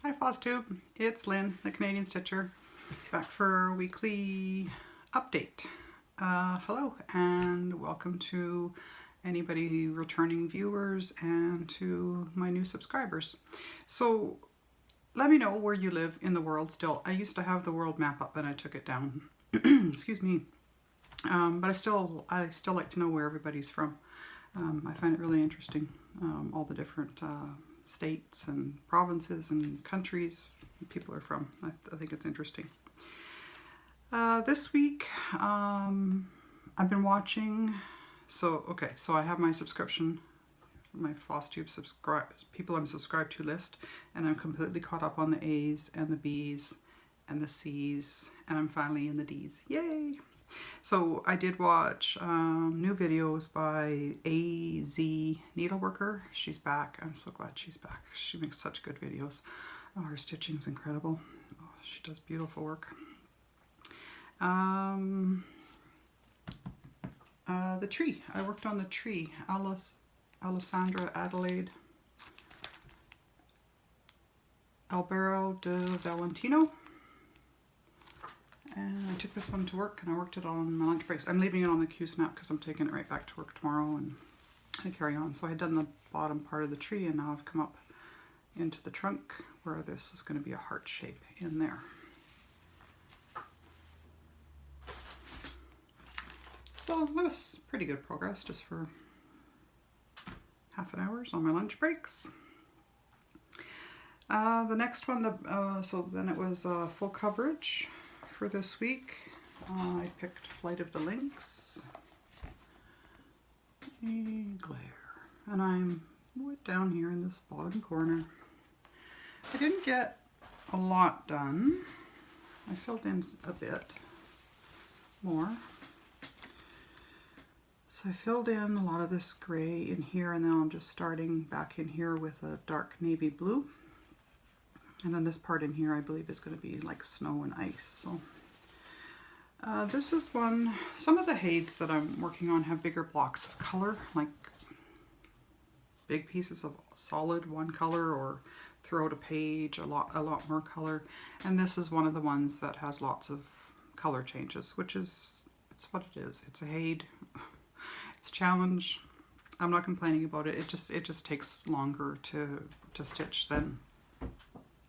Hi Flosstube, it's Lynn, the Canadian Stitcher, back for a weekly update. Hello and welcome to anybody returning viewers and to my new subscribers. So let me know where you live in the world still. I used to have the world map up and I took it down. Excuse me. But I still like to know where everybody's from. I find it really interesting, all the different states and provinces and countries people are from. I think it's interesting. This week I've been watching, so I have my subscription, my Flosstube people I'm subscribed to list, and I'm completely caught up on the A's and the B's and the C's, and I'm finally in the D's. Yay! So I did watch new videos by AZ Needleworker. She's back. I'm so glad she's back. She makes such good videos. Oh, her stitching's incredible. Oh, she does beautiful work. The tree. I worked on the tree. Allesandra, Adelaide, Albero de Valentino. And I took this one to work and I worked it on my lunch breaks. I'm leaving it on the Q-snap because I'm taking it right back to work tomorrow and I carry on. So I had done the bottom part of the tree and now I've come up into the trunk where this is going to be a heart shape in there. So that was pretty good progress just for half an hour on my lunch breaks. The next one, so then it was full coverage. For this week, I picked Flight of the Lynx, Glare, and I'm way down here in this bottom corner. I didn't get a lot done. I filled in a bit more. So I filled in a lot of this gray in here, and then I'm just starting back in here with a dark navy blue. And then this part in here I believe is going to be like snow and ice. So this is one, some of the HAEDs that I'm working on have bigger blocks of color, like big pieces of solid one color, or throughout a page a lot more color. And this is one of the ones that has lots of color changes, which is, it's what it is. It's a HAED. It's a challenge. I'm not complaining about it. It just takes longer to stitch than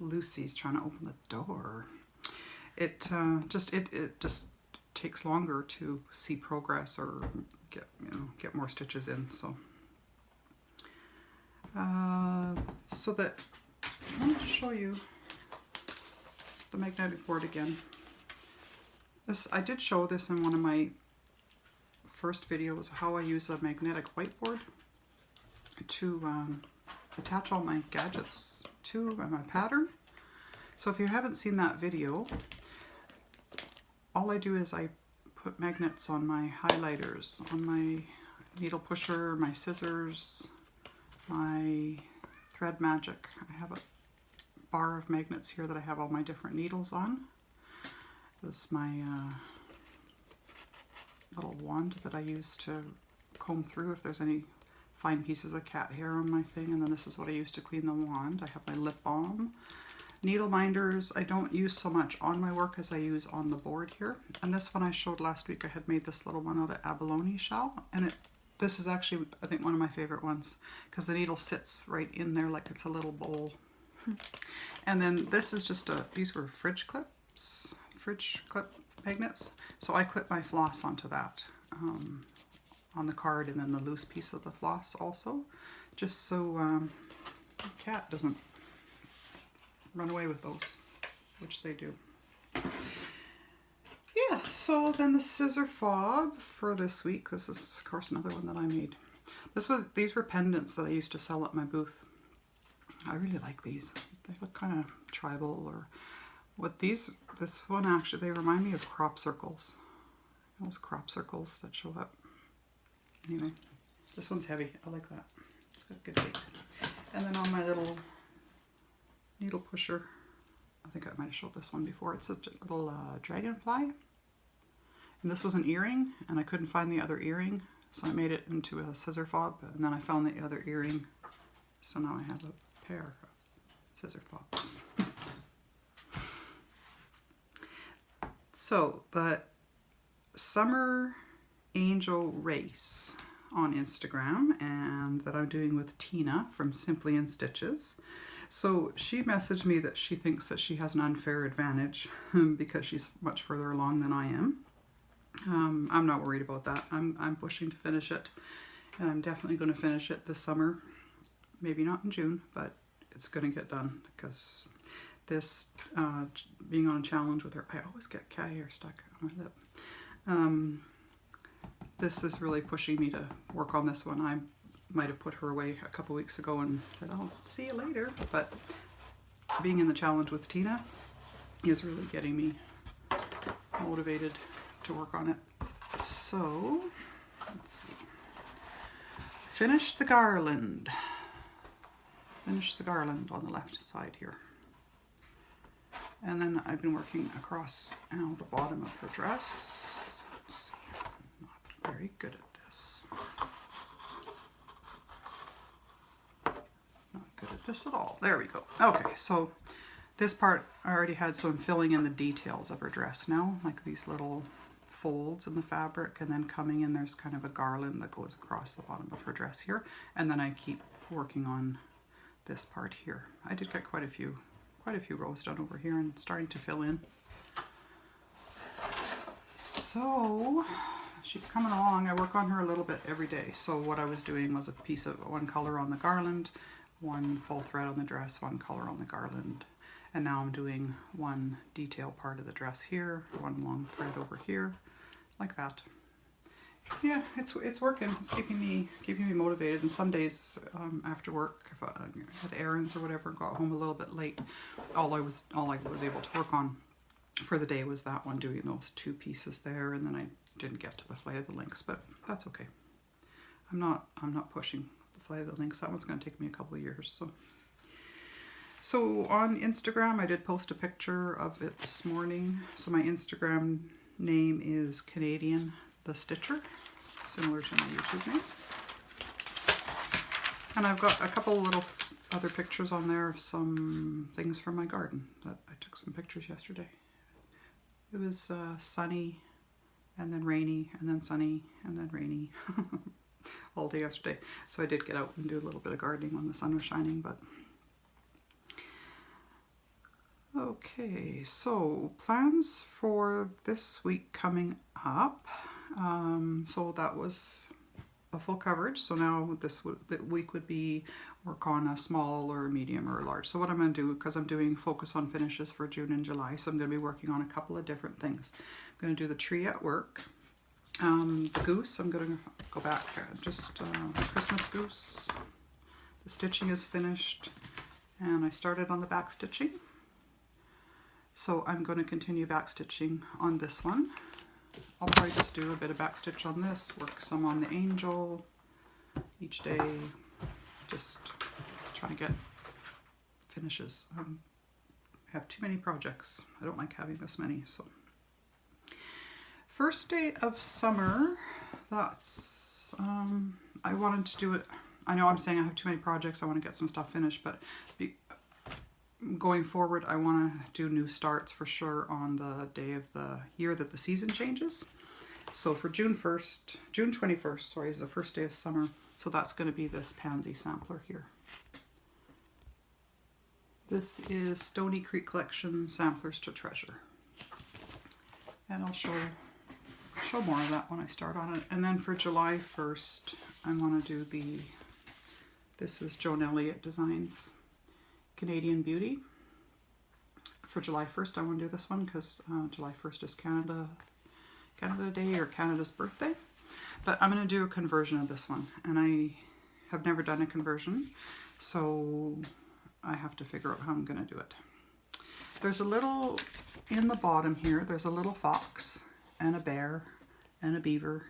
Lucy's trying to open the door. It just takes longer to see progress or get more stitches in. So so that I want to show you the magnetic board again. I did show this in one of my first videos, how I use a magnetic whiteboard to attach all my gadgets to my pattern. So if you haven't seen that video, all I do is I put magnets on my highlighters, on my needle pusher, my scissors, my thread magic. I have a bar of magnets here that I have all my different needles on. That's my little wand that I use to comb through if there's any fine pieces of cat hair on my thing, and then this is what I use to clean the wand. I have my lip balm. Needle minders I don't use so much on my work as I use on the board here. And this one I showed last week, I had made this little one out of abalone shell, and this is actually, I think, one of my favorite ones because the needle sits right in there like it's a little bowl. And then this is just these were fridge clip magnets. So I clip my floss onto that on the card, and then the loose piece of the floss also, just so the cat doesn't run away with those, which they do. Yeah, so then the scissor fob for this week. This is, of course, another one that I made. These were pendants that I used to sell at my booth. I really like these. They look kind of tribal, or what this one actually, they remind me of crop circles. Those crop circles that show up. Anyway, this one's heavy. I like that. It's got good weight. And then on my little needle pusher, I think I might have showed this one before. It's a little dragonfly, and this was an earring, and I couldn't find the other earring, so I made it into a scissor fob, and then I found the other earring, so now I have a pair of scissor fobs. So the Summer Angel Race on Instagram, and that I'm doing with Tina from Simply in Stitches. So she messaged me that she thinks that she has an unfair advantage because she's much further along than I am. I'm not worried about that. I'm pushing to finish it, and I'm definitely going to finish it this summer. Maybe not in June, but it's going to get done because this being on a challenge with her, I always get cat hair stuck on my lip. This is really pushing me to work on this one. I might have put her away a couple weeks ago and said, I'll see you later. But being in the challenge with Tina is really getting me motivated to work on it. So, let's see. Finish the garland. Finish the garland on the left side here. And then I've been working across the bottom of her dress. Let's see. I'm not very good at this. Not good at this at all. There we go. Okay, so this part I already had some filling in the details of her dress now, like these little folds in the fabric, and then coming in there's kind of a garland that goes across the bottom of her dress here, and then I keep working on this part here. I did get quite a few rows done over here and starting to fill in. So she's coming along. I work on her a little bit every day. So what I was doing was a piece of one color on the garland, one full thread on the dress, one color on the garland, and now I'm doing one detail part of the dress here, one long thread over here, like that. Yeah, it's working. It's keeping me motivated. And some days after work, if I had errands or whatever, got home a little bit late, all I was able to work on for the day was that one, doing those two pieces there, and then I didn't get to the Flight of the Lynx, but that's okay. I'm not pushing the Flight of the Lynx. That one's going to take me a couple of years. So on Instagram, I did post a picture of it this morning. So my Instagram name is Canadian the Stitcher, similar to my YouTube name. And I've got a couple little other pictures on there of some things from my garden that I took some pictures yesterday. It was sunny, and then rainy, and then sunny, and then rainy all day yesterday. So I did get out and do a little bit of gardening when the sun was shining, but okay, so plans for this week coming up. So that was a full coverage. So now the week would be work on a small or medium or large. So what I'm going to do, because I'm doing focus on finishes for June and July, so I'm going to be working on a couple of different things. I'm going to do the tree at work. The goose, I'm going to go back just the Christmas goose. The stitching is finished, and I started on the back stitching. So I'm going to continue back stitching on this one. I'll probably just do a bit of back stitch on this, work some on the angel each day, just trying to get finishes. I have too many projects. I don't like having this many. So first day of summer, that's I wanted to do it. I know I'm saying I have too many projects. I want to get some stuff finished, but going forward, I want to do new starts for sure on the day of the year that the season changes. So for June 21st, sorry, is the first day of summer. So that's going to be this pansy sampler here. This is Stony Creek Collection Samplers to Treasure. And I'll show more of that when I start on it. And then for July 1st, I want to do this is Joan Elliott Designs Canadian Beauty. For July 1st, I want to do this one because July 1st is Canada Day or Canada's birthday. But I'm going to do a conversion of this one, and I have never done a conversion, so I have to figure out how I'm going to do it. There's a little, in the bottom here, there's a little fox and a bear and a beaver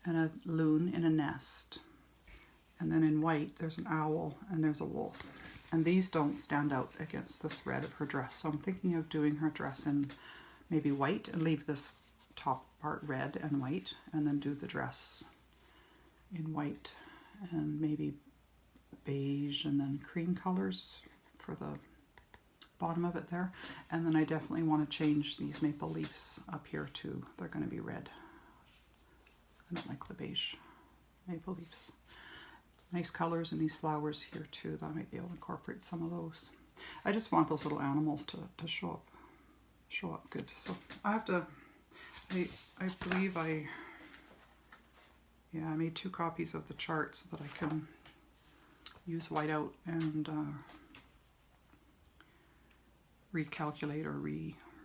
and a loon in a nest. And then in white, there's an owl and there's a wolf. And these don't stand out against this red of her dress. So I'm thinking of doing her dress in maybe white and leave this top part red and white, and then do the dress in white and maybe beige and then cream colors for the bottom of it there. And then I definitely want to change these maple leaves up here too. They're going to be red. I don't like the beige maple leaves. Nice colors in these flowers here too. That I might be able to incorporate some of those. I just want those little animals to show up good. So I have to, I believe I made 2 copies of the chart so that I can use whiteout and recalculate or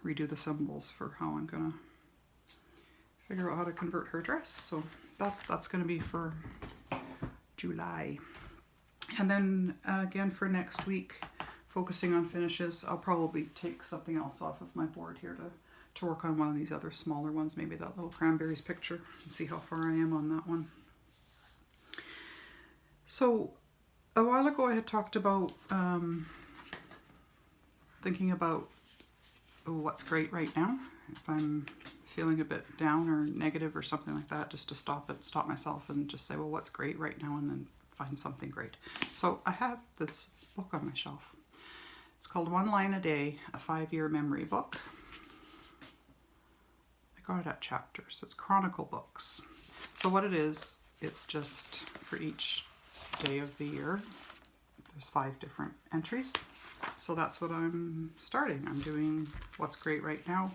redo the symbols for how I'm gonna figure out how to convert her dress. So that's gonna be for July. And then again for next week, focusing on finishes, I'll probably take something else off of my board here to work on one of these other smaller ones, maybe that little cranberries picture, and see how far I am on that one. So a while ago I had talked about thinking about what's great right now. If I'm feeling a bit down or negative or something like that, just to stop myself and just say, well, what's great right now, and then find something great. So I have this book on my shelf. It's called One Line a Day, a 5-year memory book. I got it at Chapters. It's chronicle books. So what it is, it's just for each day of the year. There's 5 different entries. So that's what I'm starting. I'm doing what's great right now.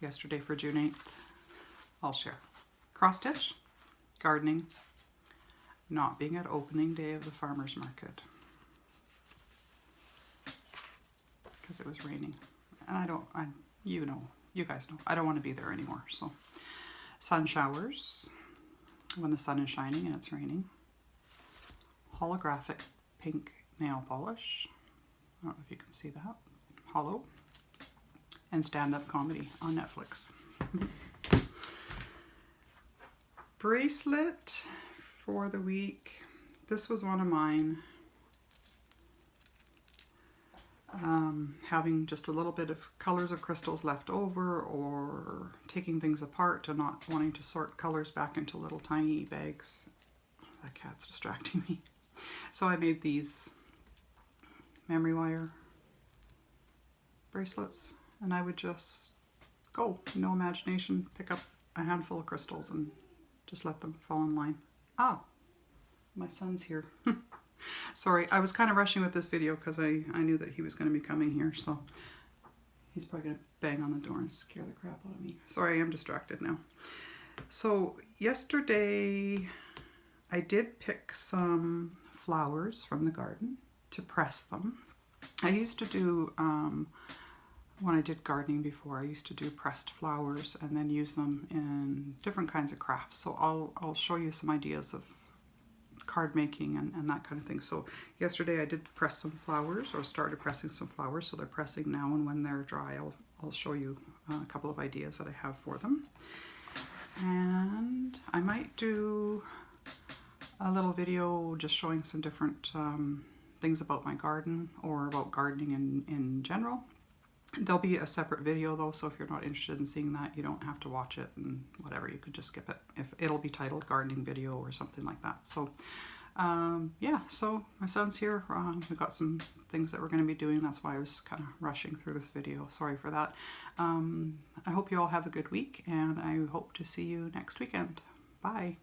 Yesterday for June 8th, I'll share. Cross stitch, gardening, not being at opening day of the farmer's market because it was raining, and you guys know, I don't want to be there anymore. So sun showers, when the sun is shining and it's raining. Holographic pink nail polish. I don't know if you can see that. Hollow. And stand-up comedy on Netflix. Bracelet for the week. This was one of mine. Having just a little bit of colors of crystals left over, or taking things apart and not wanting to sort colors back into little tiny bags. That cat's distracting me. So I made these memory wire bracelets, and I would just go, no imagination, pick up a handful of crystals and just let them fall in line. Ah, my son's here. Sorry, I was kind of rushing with this video because I knew that he was going to be coming here, so he's probably going to bang on the door and scare the crap out of me. Sorry, I am distracted now. So yesterday I did pick some flowers from the garden to press them. I used to do, when I did gardening before, I used to do pressed flowers and then use them in different kinds of crafts. So I'll show you some ideas of card making and that kind of thing. So yesterday I did press some flowers, or started pressing some flowers, so they're pressing now, and when they're dry I'll show you a couple of ideas that I have for them. And I might do a little video just showing some different things about my garden, or about gardening in general. There'll be a separate video though, so if you're not interested in seeing that, you don't have to watch it, and whatever, you could just skip it. If it'll be titled gardening video or something like that. So yeah, so my son's here. We've got some things that we're going to be doing. That's why I was kind of rushing through this video. Sorry for that. I hope you all have a good week, and I hope to see you next weekend. Bye.